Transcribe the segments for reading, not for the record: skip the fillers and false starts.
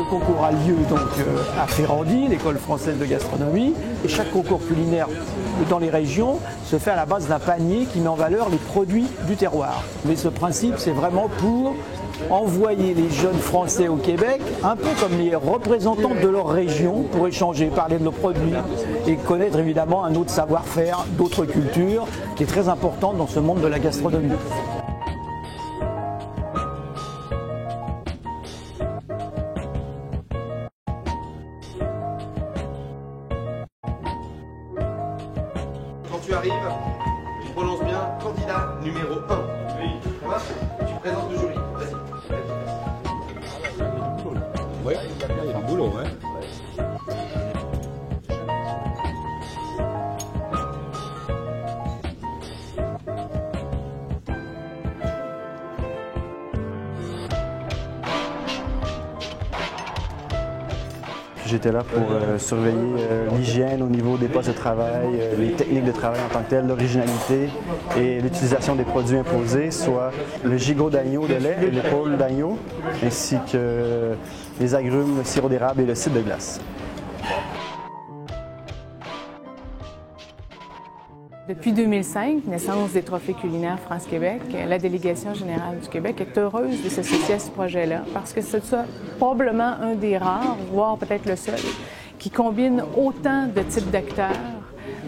concours a lieu donc à Ferrandi, l'école française de gastronomie, et chaque concours culinaire dans les régions se fait à la base d'un panier qui met en valeur les produits du terroir. Mais ce principe, c'est vraiment pour envoyer les jeunes Français au Québec, un peu comme les représentants de leur région, pour échanger, parler de nos produits et connaître évidemment un autre savoir-faire, d'autres cultures, qui est très important dans ce monde de la gastronomie. Quand tu arrives, tu prononces bien candidat numéro 1. Oui. Tu présentes le jury. Vas-y. Oui, il y a du boulot, ouais. J'étais là pour surveiller l'hygiène au niveau des postes de travail, les techniques de travail en tant que telles, l'originalité et l'utilisation des produits imposés, soit le gigot d'agneau de lait et l'épaule d'agneau, ainsi que les agrumes, le sirop d'érable et le cidre de glace. Depuis 2005, naissance des Trophées culinaires France-Québec, la délégation générale du Québec est heureuse de s'associer à ce projet-là parce que c'est ça, probablement un des rares, voire peut-être le seul, qui combine autant de types d'acteurs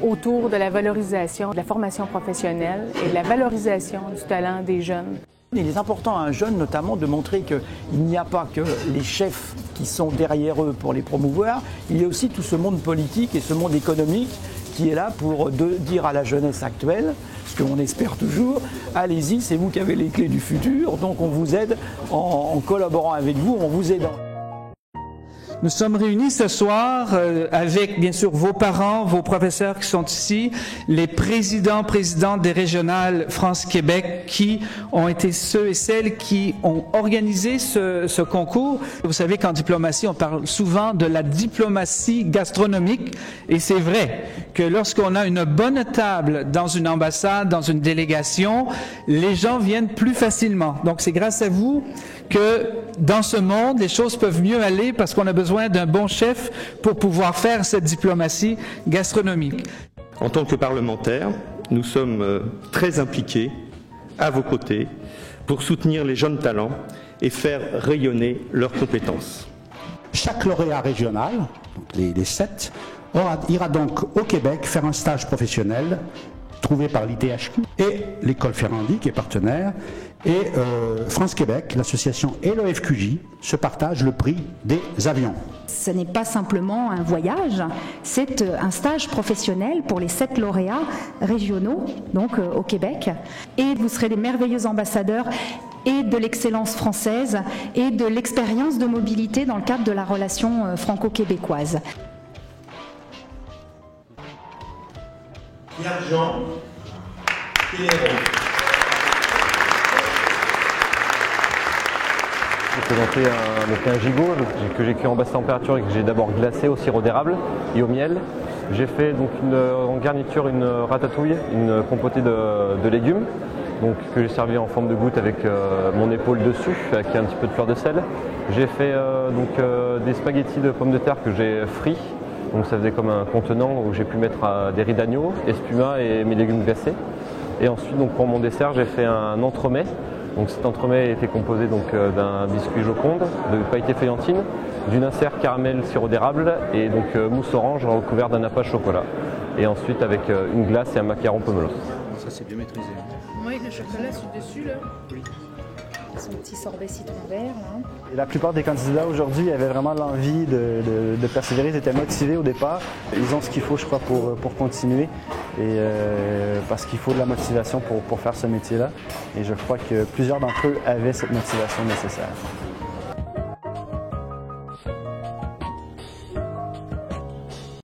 autour de la valorisation de la formation professionnelle et de la valorisation du talent des jeunes. Il est important à un jeune notamment de montrer qu'il n'y a pas que les chefs qui sont derrière eux pour les promouvoir, il y a aussi tout ce monde politique et ce monde économique qui est là pour dire à la jeunesse actuelle, ce qu'on espère toujours, allez-y, c'est vous qui avez les clés du futur, donc on vous aide en collaborant avec vous, en vous aidant. Nous sommes réunis ce soir avec, bien sûr, vos parents, vos professeurs qui sont ici, les présidentes des régionales France-Québec qui ont été ceux et celles qui ont organisé ce concours. Vous savez qu'en diplomatie, on parle souvent de la diplomatie gastronomique et c'est vrai que lorsqu'on a une bonne table dans une ambassade, dans une délégation, les gens viennent plus facilement. Donc c'est grâce à vous que dans ce monde, les choses peuvent mieux aller parce qu'on a besoin d'un bon chef pour pouvoir faire cette diplomatie gastronomique. En tant que parlementaires, nous sommes très impliqués à vos côtés pour soutenir les jeunes talents et faire rayonner leurs compétences. Chaque lauréat régional, les 7, ira donc au Québec faire un stage professionnel trouvé par l'ITHQ et l'école Ferrandi qui est partenaire et France-Québec, l'association et le FQJ se partagent le prix des avions. Ce n'est pas simplement un voyage, c'est un stage professionnel pour les 7 lauréats régionaux, donc au Québec. Et vous serez des merveilleux ambassadeurs et de l'excellence française et de l'expérience de mobilité dans le cadre de la relation franco-québécoise. L'argent et les rôles. J'ai présenté un gigot que j'ai cuit en basse température et que j'ai d'abord glacé au sirop d'érable et au miel. J'ai fait donc en garniture une ratatouille, une compotée de légumes donc, que j'ai servi en forme de goutte avec mon épaule dessus, avec un petit peu de fleur de sel. J'ai fait des spaghettis de pommes de terre que j'ai frits. Donc ça faisait comme un contenant où j'ai pu mettre des riz d'agneau, espuma et mes légumes glacés. Et ensuite, donc, pour mon dessert, j'ai fait un entremets. Donc cet entremets était composé d'un biscuit joconde, de pailleté feuillantine, d'une insert caramel sirop d'érable et donc mousse orange recouvert d'un nappage chocolat. Et ensuite avec une glace et un macaron pomelos. Ça c'est bien maîtrisé. Oui, le chocolat sur dessus là. Oui. Son petit sorbet citron vert. Là. Et la plupart des candidats aujourd'hui avaient vraiment l'envie de persévérer, ils étaient motivés au départ. Ils ont ce qu'il faut, je crois, pour continuer. Et parce qu'il faut de la motivation pour faire ce métier-là. Et je crois que plusieurs d'entre eux avaient cette motivation nécessaire.